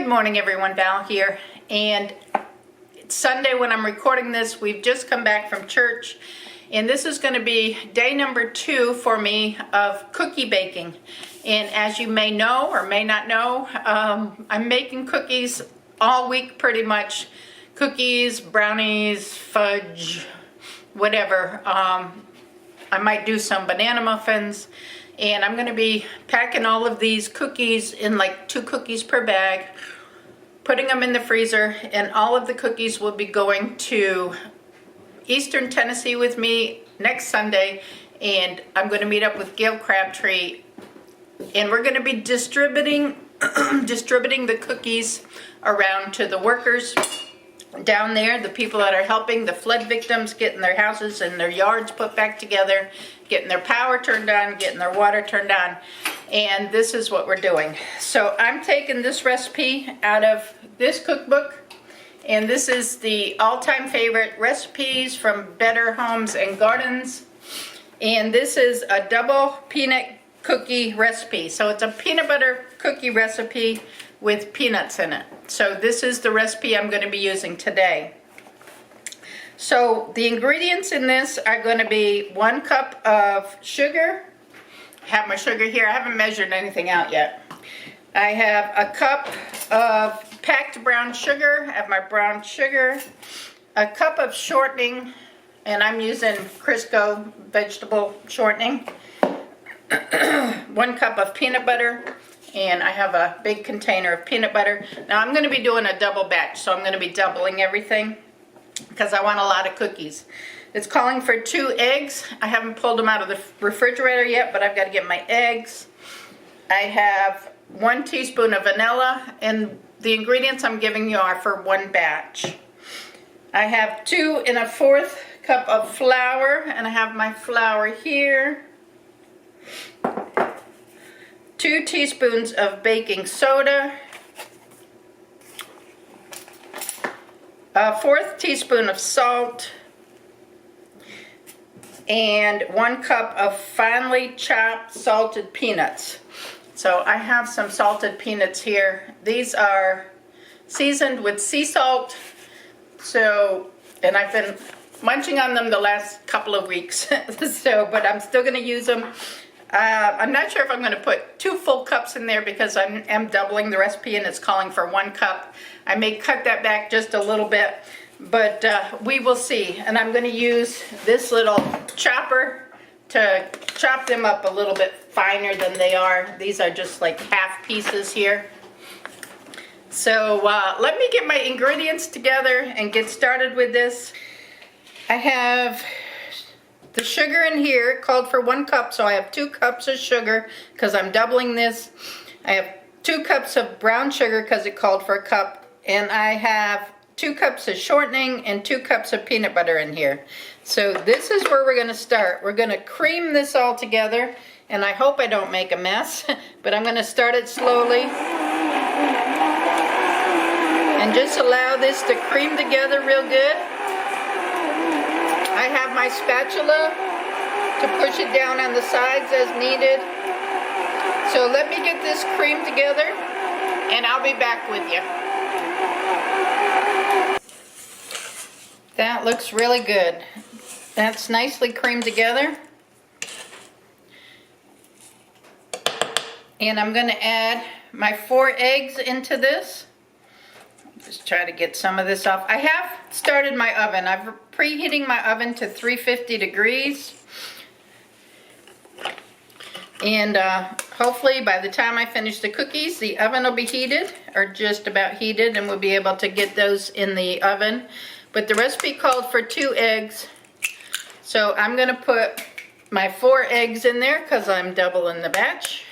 Good morning everyone, Val here, and it's Sunday when I'm recording this. We've just come back from church, and this is going to be day number 2 for me of cookie baking. And as you may know or may not know, I'm making cookies all week pretty much. Cookies, brownies, fudge, whatever. I might do some banana muffins. And I'm going to be packing all of these cookies in like 2 cookies per bag, putting them in the freezer, and all of the cookies will be going to Eastern Tennessee with me next Sunday. And I'm going to meet up with Gail Crabtree, and we're going to be distributing the cookies around to the workers down there, the people that are helping the flood victims, getting their houses and their yards put back together, getting their power turned on, getting their water turned on. And this is what we're doing. So I'm taking this recipe out of this cookbook, and this is the all-time favorite recipes from Better Homes and Gardens. And this is a double peanut cookie recipe. So it's a peanut butter cookie recipe with peanuts in it. So this is the recipe I'm going to be using today. So the ingredients in this are going to be 1 cup of sugar. I have my sugar here. I haven't measured anything out yet. I have a cup of packed brown sugar. I have my brown sugar. A cup of shortening, and I'm using Crisco vegetable shortening. 1 cup of peanut butter. And I have a big container of peanut butter. Now I'm going to be doing a double batch, so I'm going to be doubling everything because I want a lot of cookies. It's calling for 2 eggs. I haven't pulled them out of the refrigerator yet, but I've got to get my eggs. I have 1 teaspoon of vanilla, and the ingredients I'm giving you are for 1 batch. I have 2 1/4 cup of flour, and I have my flour here. 2 teaspoons of baking soda, a 1/4 teaspoon of salt, and 1 cup of finely chopped salted peanuts. So I have some salted peanuts here. These are seasoned with sea salt. So, and I've been munching on them the last couple of weeks. But I'm still going to use them. I'm not sure if I'm going to put 2 full cups in there because I am doubling the recipe and it's calling for 1 cup. I may cut that back just a little bit, but we will see. And I'm going to use this little chopper to chop them up a little bit finer than they are. These are just like half pieces here. So let me get my ingredients together and get started with this. I have the sugar in here called for 1 cup, so I have 2 cups of sugar because I'm doubling this. I have 2 cups of brown sugar because it called for a cup, and I have 2 cups of shortening and 2 cups of peanut butter in here. So this is where we're going to start. We're going to cream this all together, and I hope I don't make a mess, but I'm going to start it slowly and just allow this to cream together real good. I have my spatula to push it down on the sides as needed. So let me get this cream together and I'll be back with you. That looks really good. That's nicely creamed together. And I'm going to add my 4 eggs into this. Just try to get some of this off. I have started my oven. I'm preheating my oven to 350 degrees. And hopefully by the time I finish the cookies, the oven will be heated, or just about heated, and we'll be able to get those in the oven. But the recipe called for 2 eggs. So I'm going to put my 4 eggs in there because I'm doubling the batch.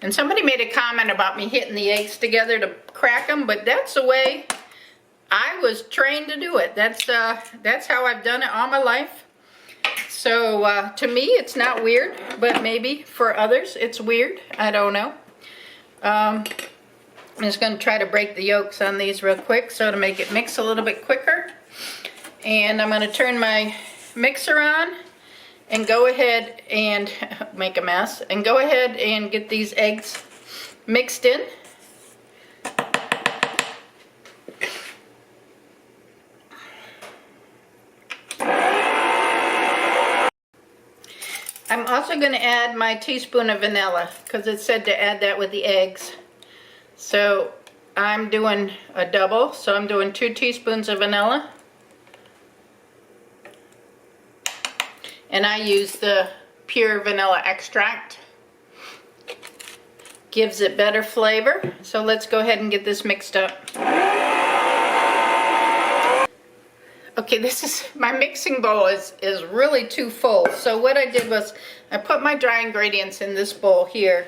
And somebody made a comment about me hitting the eggs together to crack them, but that's the way I was trained to do it. That's how I've done it all my life. So to me, it's not weird, but maybe for others, it's weird. I don't know. I'm just going to try to break the yolks on these real quick so to make it mix a little bit quicker. And I'm going to turn my mixer on and go ahead and make a mess and go ahead and get these eggs mixed in. I'm also going to add my teaspoon of vanilla because it said to add that with the eggs. So I'm doing a double, so I'm doing 2 teaspoons of vanilla. And I use the pure vanilla extract. Gives it better flavor. So let's go ahead and get this mixed up. Okay, this is, my mixing bowl is really too full. So what I did was I put my dry ingredients in this bowl here.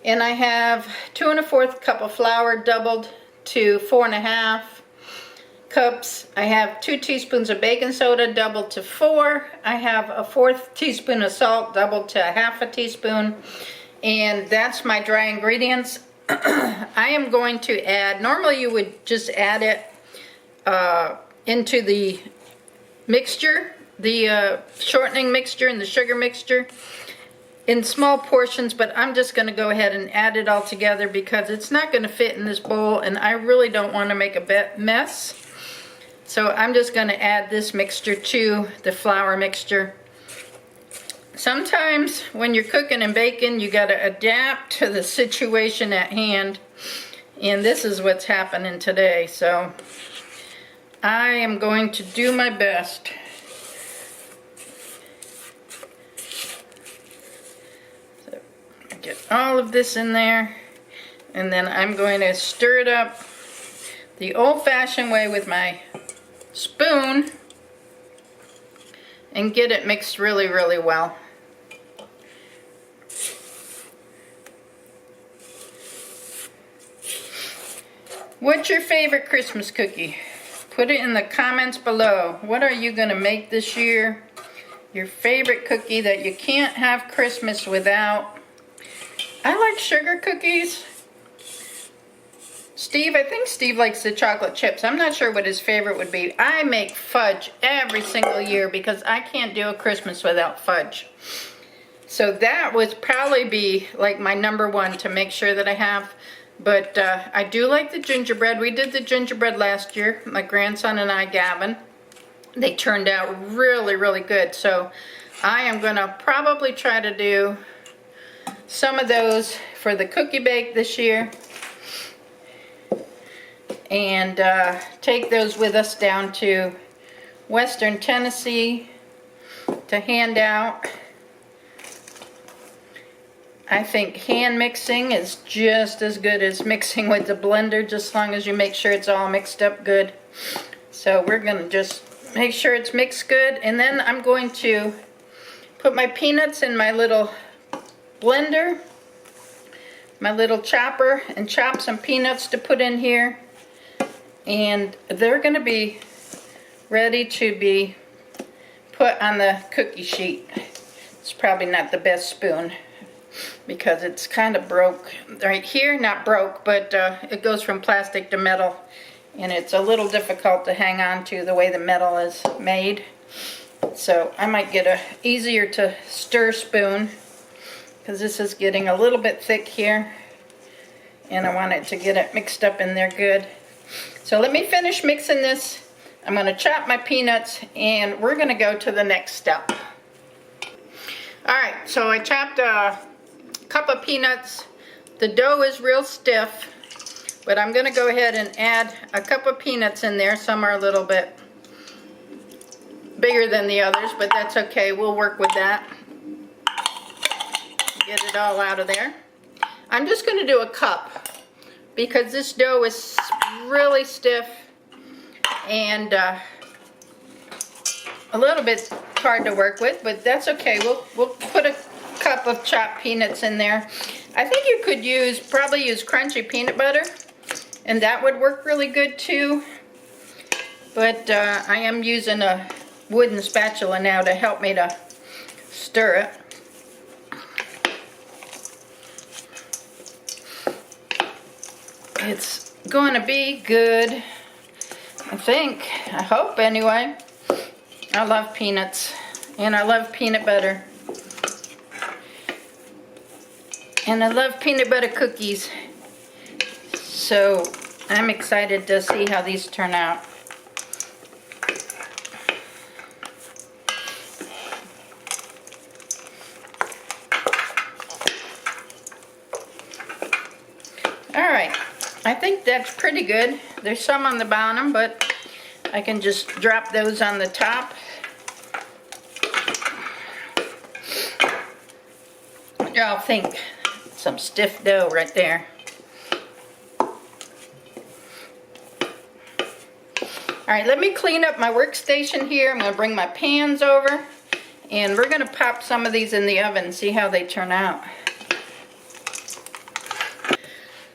And I have 2 1/4 cup of flour doubled to 4 1/2 cups. I have 2 teaspoons of baking soda doubled to 4. I have a 1/4 teaspoon of salt doubled to 1/2 teaspoon. And that's my dry ingredients. I am going to add, normally you would just add it into the mixture, the shortening mixture and the sugar mixture in small portions, but I'm just going to go ahead and add it all together because it's not going to fit in this bowl and I really don't want to make a mess. So I'm just going to add this mixture to the flour mixture. Sometimes when you're cooking and baking, you got to adapt to the situation at hand, and this is what's happening today. So I am going to do my best. So get all of this in there, and then I'm going to stir it up the old-fashioned way with my spoon and get it mixed really, really well. What's your favorite Christmas cookie? Put it in the comments below. What are you going to make this year? Your favorite cookie that you can't have Christmas without. I like sugar cookies. Steve, I think Steve likes the chocolate chips. I'm not sure what his favorite would be. I make fudge every single year because I can't do a Christmas without fudge. So that would probably be like my #1 to make sure that I have. But I do like the gingerbread. We did the gingerbread last year, my grandson and I, Gavin. They turned out really, really good. So I am going to probably try to do some of those for the cookie bake this year. And take those with us down to Western Tennessee to hand out. I think hand mixing is just as good as mixing with the blender, just as long as you make sure it's all mixed up good. So we're going to just make sure it's mixed good, and then I'm going to put my peanuts in my little blender, my little chopper, and chop some peanuts to put in here. And they're going to be ready to be put on the cookie sheet. It's probably not the best spoon because it's kind of broke right here. Not broke, but it goes from plastic to metal, and it's a little difficult to hang on to the way the metal is made. So I might get a easier to stir spoon because this is getting a little bit thick here, and I want it to get it mixed up in there good. So let me finish mixing this. I'm going to chop my peanuts, and we're going to go to the next step. Alright, so I chopped a cup of peanuts. The dough is real stiff, but I'm going to go ahead and add a cup of peanuts in there. Some are a little bit bigger than the others, but that's okay. We'll work with that. Get it all out of there. I'm just going to do a cup because this dough is really stiff and a little bit hard to work with, but that's okay. We'll put a cup of chopped peanuts in there. I think you could probably use crunchy peanut butter, and that would work really good too. But I am using a wooden spatula now to help me to stir it. It's going to be good, I think. I hope anyway. I love peanuts, and I love peanut butter. And I love peanut butter cookies. So I'm excited to see how these turn out. Alright, I think that's pretty good. There's some on the bottom, but I can just drop those on the top. Y'all think some stiff dough right there. Alright, let me clean up my workstation here. I'm going to bring my pans over, and we're going to pop some of these in the oven and see how they turn out.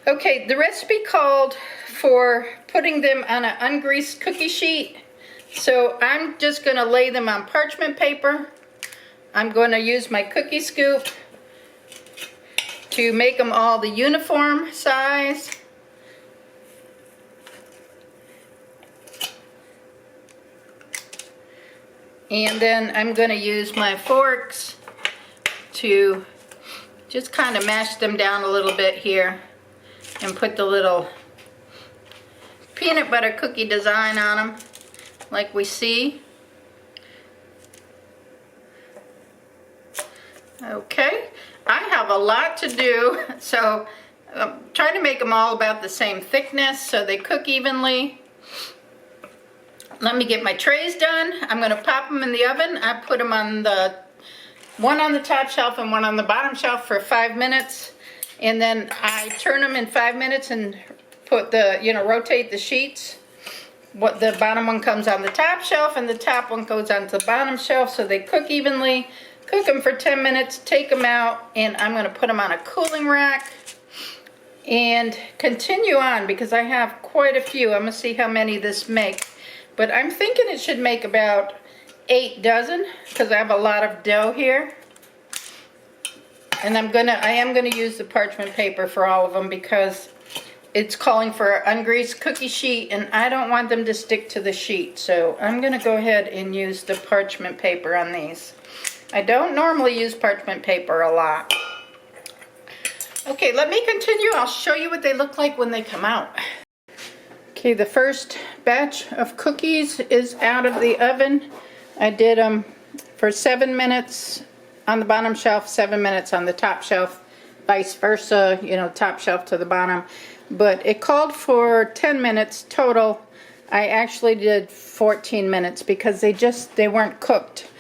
Okay, the recipe called for putting them on an ungreased cookie sheet. So I'm just going to lay them on parchment paper. I'm going to use my cookie scoop to make them all the uniform size. And then I'm going to use my forks to just kind of mash them down a little bit here and put the little peanut butter cookie design on them like we see. Okay, I have a lot to do, so I'm trying to make them all about the same thickness so they cook evenly. Let me get my trays done. I'm going to pop them in the oven. I put them on one on the top shelf and one on the bottom shelf for 5 minutes. And then I turn them in 5 minutes and put rotate the sheets. The bottom one comes on the top shelf and the top one goes onto the bottom shelf so they cook evenly. Cook them for 10 minutes, take them out, and I'm going to put them on a cooling rack and continue on because I have quite a few. I'm going to see how many this makes. But I'm thinking it should make about 8 dozen because I have a lot of dough here. And I am gonna use the parchment paper for all of them because it's calling for an ungreased cookie sheet and I don't want them to stick to the sheet. So I'm gonna go ahead and use the parchment paper on these. I don't normally use parchment paper a lot. Okay, let me continue. I'll show you what they look like when they come out. Okay, the first batch of cookies is out of the oven. I did them for 7 minutes on the bottom shelf, 7 minutes on the top shelf, vice versa, top shelf to the bottom. But it called for 10 minutes total. I actually did 14 minutes because they weren't cooked.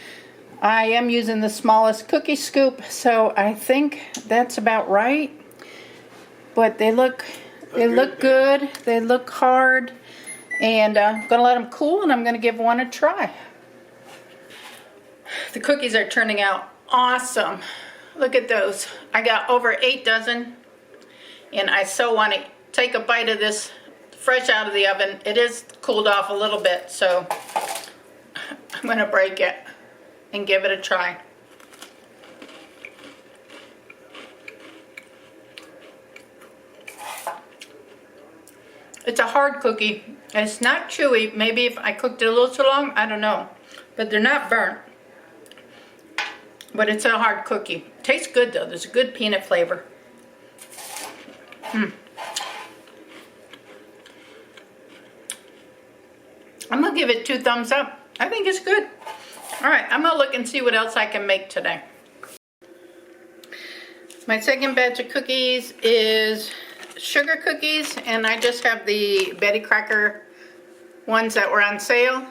I am using the smallest cookie scoop, so I think that's about right. But they look good, they look hard, and I'm going to let them cool and I'm going to give one a try. The cookies are turning out awesome. Look at those. I got over 8 dozen and I so want to take a bite of this fresh out of the oven. It is cooled off a little bit, so I'm going to break it and give it a try. It's a hard cookie. It's not chewy. Maybe if I cooked it a little too long, I don't know. But they're not burnt. But it's a hard cookie. Tastes good though. There's a good peanut flavor. I'm gonna give it 2 thumbs up. I think it's good. Alright, I'm gonna look and see what else I can make today. My second batch of cookies is sugar cookies, and I just have the Betty Crocker ones that were on sale.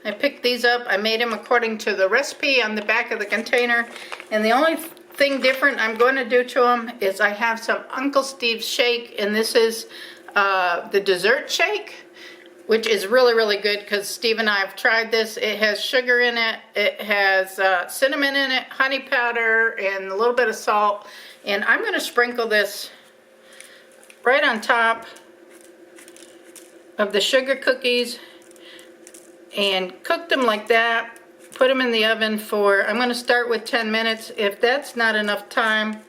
I picked these up. I made them according to the recipe on the back of the container, and the only thing different I'm going to do to them is I have some Uncle Steve's shake, and this is the dessert shake, which is really, really good because Steve and I have tried this. It has sugar in it, it has cinnamon in it, honey powder, and a little bit of salt, and I'm going to sprinkle this right on top of the sugar cookies and cook them like that. Put them in the oven for, I'm going to start with 10 minutes. If that's not enough time,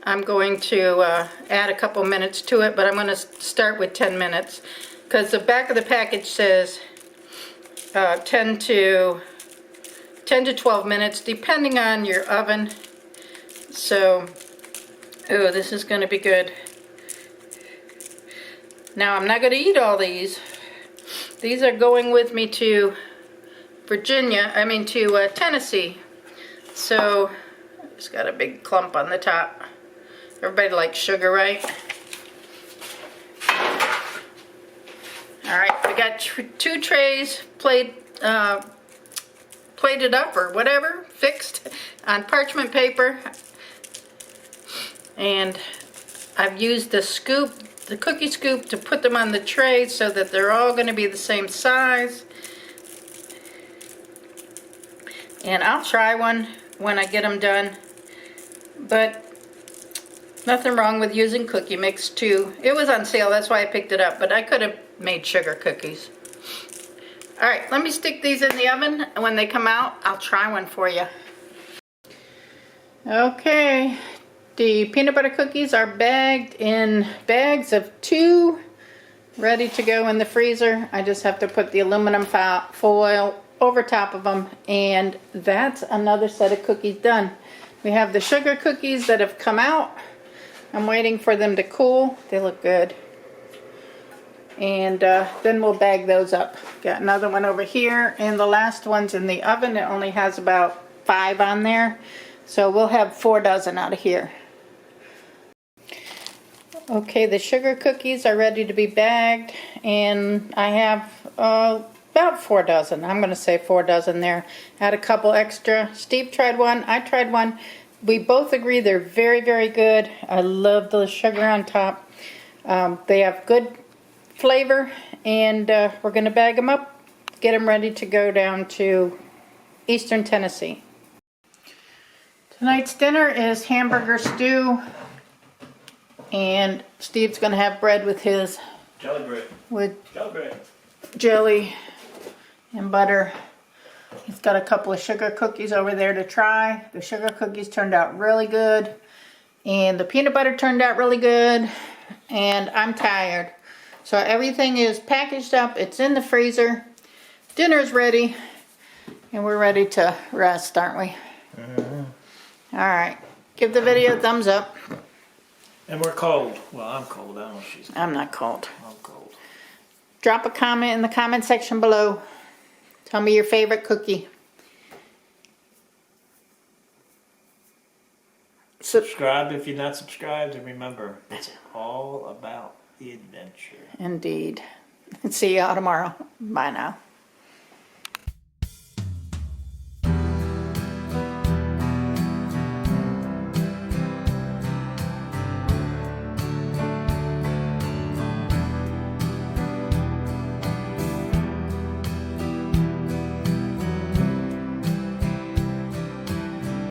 I'm going to add a couple minutes to it, but I'm going to start with 10 minutes because the back of the package says 10 to 12 minutes depending on your oven. So, oh, this is going to be good. Now I'm not going to eat all these. These are going with me to Tennessee. So it's got a big clump on the top. Everybody likes sugar, right? All right, we got 2 trays plated up or whatever, fixed on parchment paper. And I've used the cookie scoop to put them on the tray so that they're all going to be the same size. And I'll try one when I get them done. But nothing wrong with using cookie mix too. It was on sale, that's why I picked it up, but I could have made sugar cookies. All right, let me stick these in the oven, and when they come out, I'll try one for you. Okay, the peanut butter cookies are bagged in bags of 2, ready to go in the freezer. I just have to put the aluminum foil over top of them, and that's another set of cookies done. We have the sugar cookies that have come out. I'm waiting for them to cool. They look good. And then we'll bag those up. Got another one over here, and the last one's in the oven. It only has about 5 on there, so we'll have 4 dozen out of here. Okay, the sugar cookies are ready to be bagged, and I have about 4 dozen. I'm going to say 4 dozen there. Had a couple extra. Steve tried one. I tried one. We both agree they're very, very good. I love the sugar on top. They have good flavor, and we're going to bag them up, get them ready to go down to Eastern Tennessee. Tonight's dinner is hamburger stew, and Steve's going to have bread with his jelly bread. Jelly and butter. He's got a couple of sugar cookies over there to try. The sugar cookies turned out really good, and the peanut butter turned out really good, and I'm tired. So everything is packaged up, it's in the freezer, dinner's ready, and we're ready to rest, aren't we? All right, give the video a thumbs up. And we're cold. Well, I'm cold. I don't know if she's cold. I'm not cold. I'm cold. Drop a comment in the comment section below. Tell me your favorite cookie. Subscribe if you're not subscribed, and remember, it's all about the adventure. Indeed. See y'all tomorrow. Bye now.